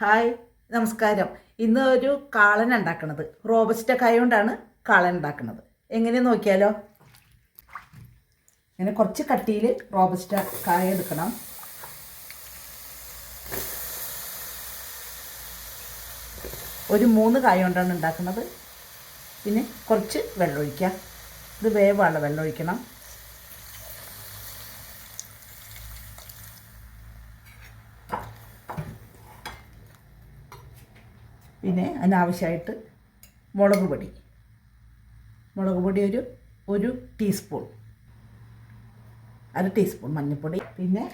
Hi, നമസ്കാരം. ഇന്ന് ഒരു കാളൻ ഉണ്ടാക്കുന്നത് റോബസ്റ്റ കായ കൊണ്ടാണ് കാളൻ ഉണ്ടാക്കുന്നത്. എങ്ങനെ നോക്കിയാലോ. ഇങ്ങനെ കുറച്ച് കട്ടിയിൽ റോബസ്റ്റ കായ എടുക്കണം. ഒരു 3 കായ കൊണ്ടാണ് ഉണ്ടാക്കുന്നത്. പിന്നെ കുറച്ച് വെള്ളം ഒഴിക്കുക. ഇത് വേവാനുള്ള വെള്ളം ഒഴിക്കണം. പിന്നെ അതിനാവശ്യമായിട്ട് മുളക് പൊടി ഒരു ടീസ്പൂൺ, 1/2 ടീസ്പൂൺ മഞ്ഞൾപ്പൊടി, പിന്നെ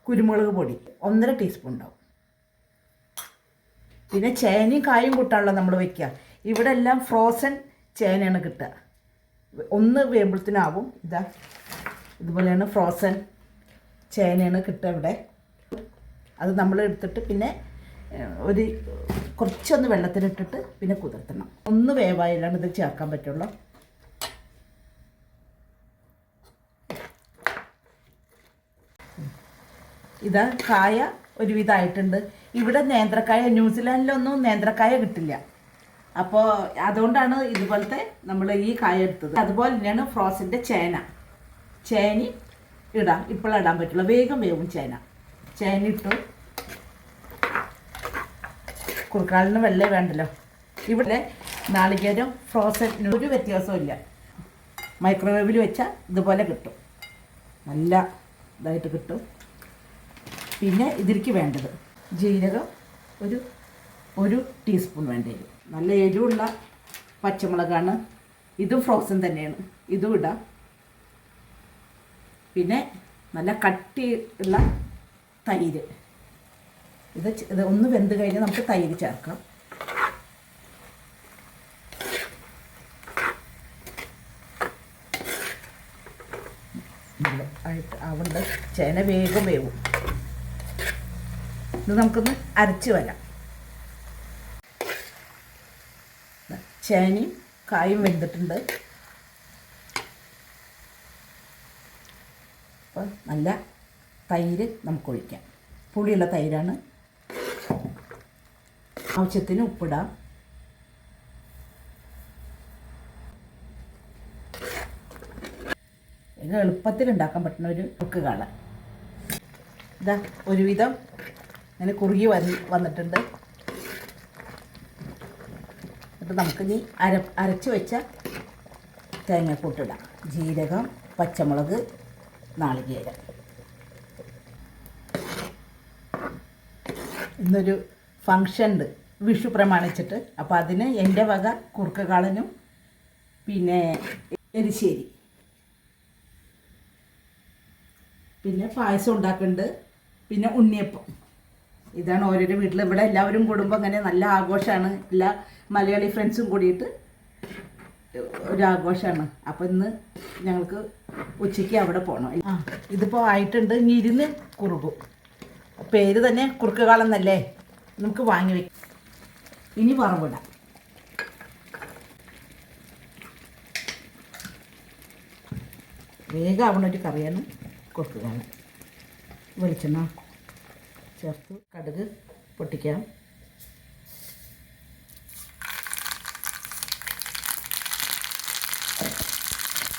കുരുമുളക് പൊടി 1.5 ടീസ്പൂൺ ഉണ്ടാവും. പിന്നെ ചേനയും കായും കൂട്ടാണല്ലോ നമ്മൾ വയ്ക്കുക. ഇവിടെ എല്ലാം ഫ്രോസൺ ചേനയാണ് കിട്ടുക. ഒന്ന് വേമ്പളത്തിനാവും. ഇതുപോലെയാണ് ഫ്രോസൺ ചേനയാണ് കിട്ടുക ഇവിടെ. അത് നമ്മൾ എടുത്തിട്ട് പിന്നെ കുറച്ചൊന്ന് വെള്ളത്തിലിട്ടിട്ട് പിന്നെ കുതിർത്തണം. ഒന്ന് വേവായില്ലാണ് ഇത് ചേർക്കാൻ പറ്റുള്ളൂ. കായ ഒരുവിധമായിട്ടുണ്ട്. ഇവിടെ നേന്ത്രക്കായ, ന്യൂസിലാൻഡിലൊന്നും നേന്ത്രക്കായ കിട്ടില്ല. അപ്പോൾ അതുകൊണ്ടാണ് ഇതുപോലത്തെ നമ്മൾ ഈ കായ എടുത്തത്. അതുപോലെ തന്നെയാണ് ഫ്രോസിൻ്റെ ചേന ഇടാം. ഇപ്പോഴിടാൻ പറ്റുള്ളൂ, വേഗം വേവും ചേന ഇട്ടു. കുറുക്കാളിന് വെള്ളേ വേണ്ടല്ലോ. ഇവിടെ നാളികേരം ഫ്രോസൺ ഒരു വ്യത്യാസവും ഇല്ല. മൈക്രോവേവിൽ വെച്ചാൽ ഇതുപോലെ കിട്ടും, നല്ല ഇതായിട്ട് കിട്ടും. പിന്നെ ഇതിലേക്ക് വേണ്ടത് ജീരകം ഒരു ടീസ്പൂൺ വേണ്ടി വരും. നല്ല എരിവുള്ള പച്ചമുളകാണ്. ഇതും ഫ്രോസൺ തന്നെയാണ്, ഇതും ഇടാം. പിന്നെ നല്ല കട്ടിയുള്ള തൈര്. ഇത് ഒന്ന് വെന്ത് കഴിഞ്ഞാൽ നമുക്ക് തൈര് ചേർക്കാം. അവിടെ ചേന വേഗം വേവും. ഇത് നമുക്കൊന്ന് അരച്ച് വരാം. ചേനയും കായും വെന്തിട്ടുണ്ട്. അപ്പോൾ നല്ല തൈര് നമുക്ക് ഒഴിക്കാം. പുളിയുള്ള തൈരാണ്. ആവശ്യത്തിന് ഉപ്പിടാം. ഇത് എളുപ്പത്തിൽ ഉണ്ടാക്കാൻ പറ്റുന്ന ഒരു കുക്ക് കാളൻ. ഒരുവിധം അങ്ങനെ കുറുകി വന്നിട്ടുണ്ട്. എന്നിട്ട് നമുക്കിനി അരച്ച് വെച്ച തേങ്ങാക്കൂട്ടിടാം. ജീരകം, പച്ചമുളക്, നാളികേരം. ഇന്നൊരു ഫങ്ഷൻ ഉണ്ട്, വിഷു പ്രമാണിച്ചിട്ട്. അപ്പോൾ അതിന് എൻ്റെ വക കുറുക്ക് കാളനും പിന്നെ എരിശ്ശേരി, പിന്നെ പായസം ഉണ്ടാക്കുന്നുണ്ട്, പിന്നെ ഉണ്ണിയപ്പം. ഇതാണ് ഓരോരോ വീട്ടിൽ. ഇവിടെ എല്ലാവരും കൂടുമ്പോൾ അങ്ങനെ നല്ല ആഘോഷമാണ്. എല്ലാ മലയാളി ഫ്രണ്ട്സും കൂടിയിട്ട് ഒരു ആഘോഷമാണ്. അപ്പോൾ ഇന്ന് ഞങ്ങൾക്ക് ഉച്ചയ്ക്ക് അവിടെ പോകണം. ഇതിപ്പോൾ ആയിട്ടുണ്ട്. ഇനി ഇരുന്ന് കുറുകും. പേര് തന്നെ കുറുക്ക് കാളൻ എന്നല്ലേ, നമുക്ക് വാങ്ങി വയ്ക്കാം. ഇനി വറവിടാം. വേഗം ആവണ ഒരു കറിയാണ് കുറുക്ക് കാളൻ. വെളിച്ചെണ്ണ ചേർത്ത് കടുക് പൊട്ടിക്കാം.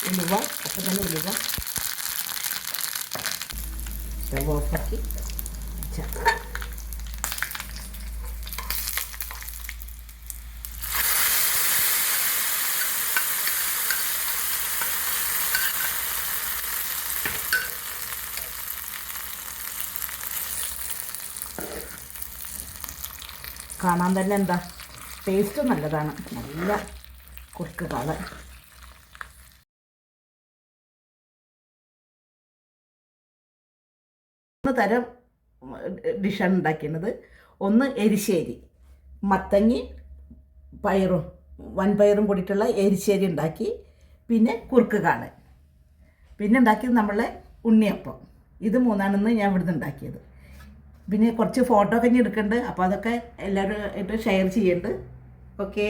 ഉലുവ, അപ്പം തന്നെ ഉലുവ സ്റ്റവ് ഓഫാക്കി ചേർക്കാം. കാണാൻ തന്നെ എന്താ ടേസ്റ്റ് നല്ലതാണ്. നല്ല കുറുക്ക് കാളൻ. തരം ഡിഷാണ് ഉണ്ടാക്കുന്നത്. ഒന്ന് എരിശ്ശേരി, മത്തങ്ങി പയറും വൻപയറും കൂടിയിട്ടുള്ള എരിശ്ശേരി ഉണ്ടാക്കി. പിന്നെ കുറുക്ക് കാളൻ. പിന്നെ ഉണ്ടാക്കിയത് നമ്മളെ ഉണ്ണിയപ്പം. ഇത് 3 ഞാൻ ഇവിടുന്ന് ഉണ്ടാക്കിയത്. പിന്നെ കുറച്ച് ഫോട്ടോ ഒക്കെ എടുക്കുന്നുണ്ട്. അപ്പോൾ അതൊക്കെ എല്ലാവരും ആയിട്ട് ഷെയർ ചെയ്യുന്നുണ്ട്. ഓക്കേ.